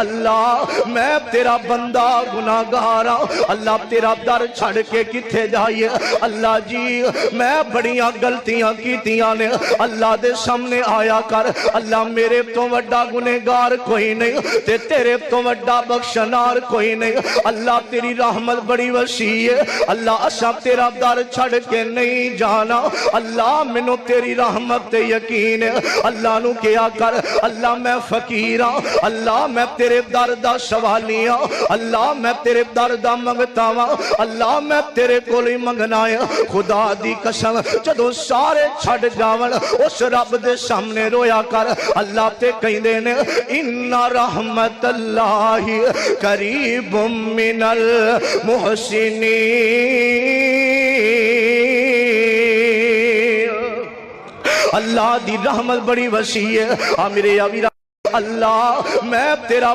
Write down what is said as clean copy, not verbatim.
اللہ میں تیرا بندہ گناہگار ہاں، اللہ تیرا در چھڑ کے کتھے جائیے، اللہ جی میں بڑیاں غلطیاں کیتیاں نے، اللہ دے سامنے آیا کر، اللہ میرے تو وڈا گنہگار کوئی نہیں تے تیرے تو وڈا بخشنار کوئی نہیں، اللہ تیری رحمت بڑی وسیع ہے، اللہ اسا تیرا در چھڑ کے نہیں جانا، اللہ منو تیری رحمت تے یقین ہے، اللہ نو کیا کر، اللہ میں فقیر ہاں، اللہ میں تیرے در دا سوالی ہاں، اللہ میں تیرے در دا منگتا ہاں، اللہ میں تیرے کولی منگنا ہے، خدا دی قسم جدو سارے چھڑ جاون اس رب دے سامنے رویا کر، اللہ تے کہیں دینے ان رحمت اللہ قریب من المحسنین، اللہ دی رحمت بڑی وسیع ہے، میرے اللہ میں تیرا